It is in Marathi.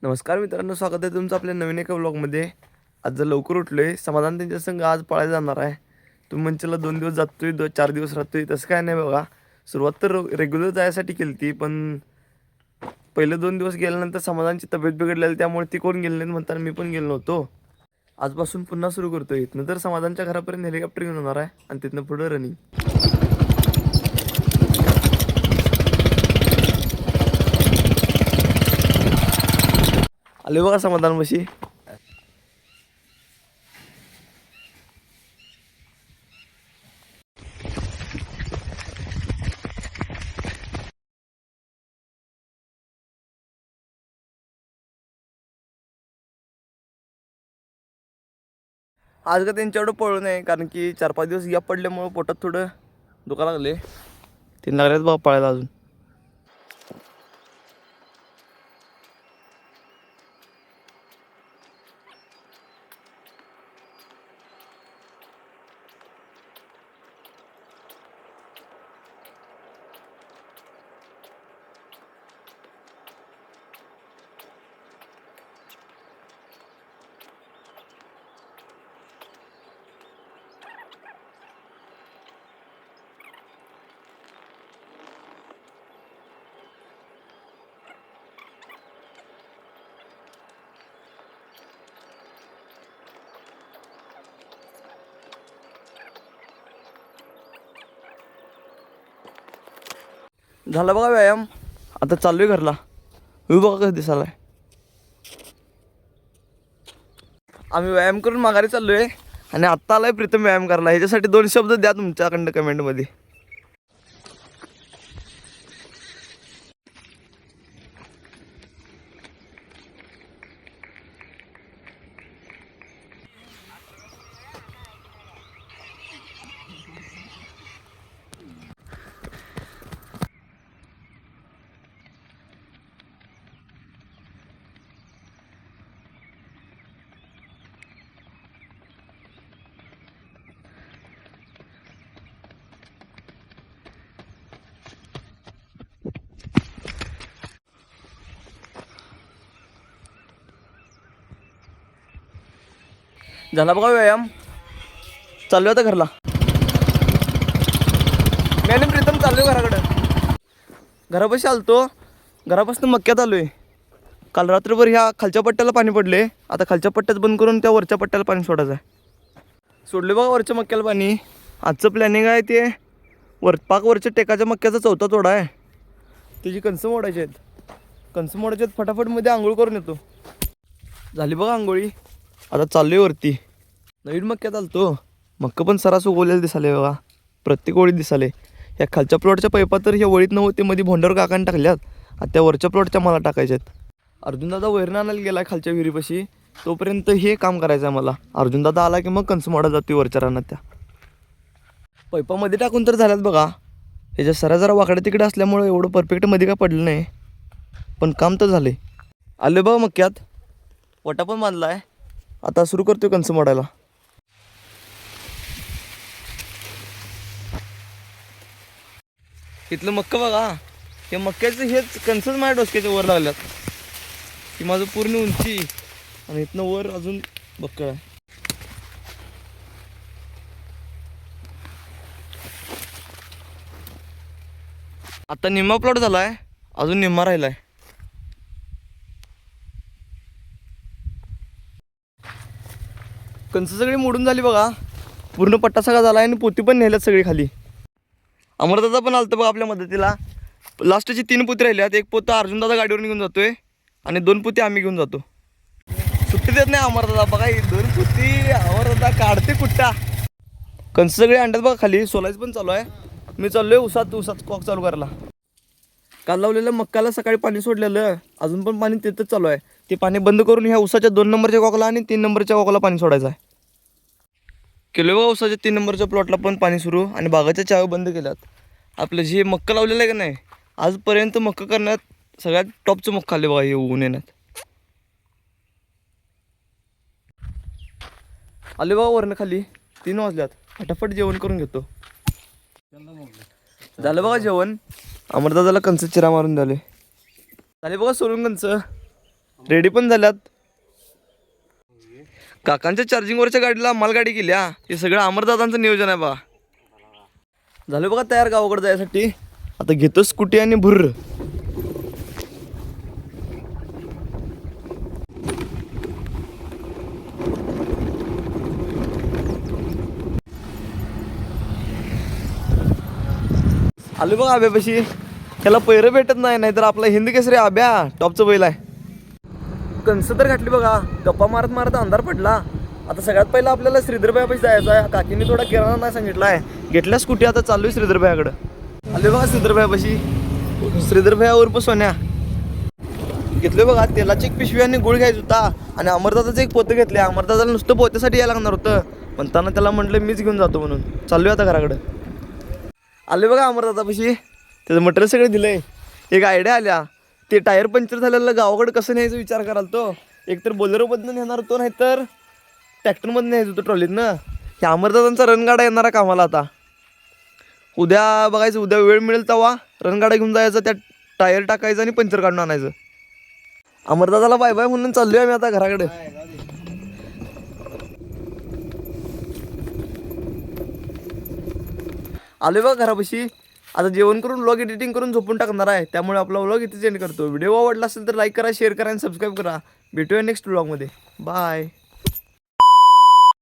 नमस्कार मित्रांनो, स्वागत आहे तुमचं आपल्या नवीन एका व्लॉगमध्ये. आज जर लवकर उठलोय, समाधान त्यांच्या संग आज पळायला जाणार आहे. तुम्ही म्हणशील 2 दिवस जातोय 4 दिवस राहतोय, तसं काय नाही बघा. सुरुवात तर रेग्युलर जायसाठी केली ती, पण पहिले 2 दिवस गेल्यानंतर समाधानची तब्येत बिघडलेली, त्यामुळे ती कोण गेली नाही म्हणताना मी पण गेलो नव्हतो. आजपासून पुन्हा सुरू करतोय. इथनं तर समाधानच्या घरापर्यंत हेलिकॉप्टर घेऊन होणार आहे आणि तिथनं पुढं रनिंग. आले बघा समाधान बशी. आज का त्यांच्याकडं पळू नये, कारण की 4-5 दिवस गॅप पडल्यामुळं पोटात थोडं दुखा लागले. ते लागल्यात बघा पळायला अजून. झाला बघा व्यायाम, आता चाललोय घरला. बघा कसं दिसायलाय. आम्ही व्यायाम करून माघारी चाललोय आणि आत्ता आलाय प्रीतम व्यायाम करायला. ह्याच्यासाठी 2 शब्द द्या तुमच्याकडनं कमेंटमध्ये. झाला बघा व्यायाम, चाललोय आता घरला. मी आणि प्रीतम चाललोय घराकडं. घरापाशी आलतो, घरापासून मक्क्यात आलोय. काल रात्रभर ह्या खालच्या पट्ट्याला पाणी पडले. आता खालच्या पट्ट्यात बंद करून त्या वरच्या पट्ट्याला पाणी सोडायचं आहे. सोडले बघा वरच्या मक्क्याला पाणी. आजचं प्लॅनिंग आहे ते पाक वरच्या टेकाच्या मक्क्याचा 4था तोडा आहे. त्याची कणसं मोडायची आहेत. कणसं मोडायची आहेत, फटाफटमध्ये आंघोळ करून येतो. झाली बघा आंघोळी, आता चाललोय वरती. नवीन मक्क्यात आलतो. मक्क पण सरास उगवलेलं दिसाले बघा, प्रत्येक ओळीत दिसाले. या खालच्या प्लॉटच्या पैपा तर ह्या वळीत नव्हते, मध्ये भोंडावर काकाने टाकल्यात. आता त्या वरच्या प्लॉटच्या मला टाकायच्या आहेत. अर्जुनदादा वैरण आणायला गेला खालच्या विहिरीपाशी, तोपर्यंत हे काम करायचं आहे मला. अर्जुनदादा आला की मग कणसं मोडा जाते वरच्या रानात. त्या पैपामध्ये टाकून तर झाल्यात बघा. ह्याच्या सरा जरा वाकड्या तिकडे असल्यामुळं एवढं परफेक्ट मध्ये काय पडलं नाही, पण काम तर झाले. आले बघा मक्क्यात, वटा पण बांधला आहे. आता सुरू करतोय कणसं मोडायला. इथलं मक्क बघा, हे मक्क्याचं हेच कणसंच माझ्या डोसक्याच्या वर लागल्यात. की माझं पूर्ण उंची आणि इथनं वर अजून बक्कळ आहे. आता निम्मा प्लॉट झालाय, अजून निम्मा राहिलाय. कणसं सगळी मोडून झाली बघा, पूर्ण पट्टा सगळा झाला आणि पोती पण नेल्यात सगळी खाली. अमरदादा पण आलतं बघा आपल्या मदतीला. लास्टची 3 पोती राहिल्यात. एक पोतं अर्जुनदादा गाडीवर निघून जातोय आणि 2 पोती आम्ही घेऊन जातो. सुट्टी देत नाही अमरदादा बघा. ही 2 पोती अमरदादा काढते कुट्टा. कणसं सगळे अंड्यात बघा खाली. सोलायचं पण चालू आहे. मी चाललोय उसात कॉक चालू करायला. काल लावलेलं मक्काला सकाळी पाणी सोडलेलं, अजून पण पाणी तिथंच चालू आहे. ते पाणी बंद करून ह्या उसाच्या 2 नंबरच्या कॉकला आणि 3 नंबरच्या कॉकला पाणी सोडायचं आहे. केलं बघा उसाच्या 3 नंबरच्या प्लॉटला पण पाणी सुरू आणि बागाच्या चाव्या बंद केल्यात. आपलं जे मक्का लावलेलं आहे का नाही, आजपर्यंत मक्का करण्यात सगळ्यात टॉपचं मक्का आले बघा हे उगवून येण्यात. आले बघा वरनं खाली. 3 वाजल्यात, फटाफट जेवण करून घेतो. झालं बघा जेवण. अमरदादाला कंच चिरा मारून झाले. बघा सोलून कंच. रेडी पण झाल्यात. काकांच्या चार्जिंगवरच्या गाडीला मालगाडी केली हा. हे सगळं अमरदादांचं नियोजन आहे बा. झालं बघा तयार गावाकडे जायसाठी. आता घेतो स्कूटी आणि भुर्र. आलो बघा आब्यापाशी. त्याला पैरं भेटत नाही, नाहीतर आपला हिंद केसरी आब्या टॉपचं बैल आहे. कणसं तर घातली बघा. गप्पा मारत मारत अंधार पडला. आता सगळ्यात पहिला आपल्याला श्रीधरभायापाशी जायचं आहे. काकीने थोडा किराणा नाही सांगितला आहे. घेतल्या स्कूटी, आता चालू आहे श्रीधरभायाकडं. आले बघा श्रीधरभायापाशी. श्रीधरभाया उर्फ सोन्या. घेतले बघा तेलाची एक पिशवी आणि गुळ घ्यायचा होता. आणि अमरदादाचं एक पोतं घेतले. अमरदादाला नुसतं पोत्यासाठी यायला लागणार होतं, पण त्याला म्हटलं मीच घेऊन जातो म्हणून. चालू आहे आता घराकडं. आले बघा अमरदादापाशी. त्याचं मटेरियल सगळं दिलंय. एक आयडिया आल्या. ते टायर पंक्चर झालेलं गावाकडे कसं न्यायचा विचार कराल तो. एकतर बोलेरोमधनं नेणार होतो, नाहीतर ट्रॅक्टरमधनं न्यायचं होतं ट्रॉलीतनं. हे अमरदादांचा रणगाडा येणारा कामाला आता. उद्या बघायचं, उद्या वेळ मिळेल तेव्हा रणगाडा घेऊन जायचं, त्यात टायर टाकायचं आणि पंक्चर काढून आणायचं. अमरदादाला बाय बाय म्हणून चाललोय आम्ही आता घराकडे. आलोय बघा घरापाशी. आता जेवण करून व्लॉग एडिटिंग करून झोपून टाकणार आहे. त्यामुळे आपला व्लॉग इथे एंड करतो. व्हिडिओ आवडला असेल तर लाईक करा, शेअर करा आणि सबस्क्राईब करा. भेटूया नेक्स्ट व्लॉगमध्ये. बाय.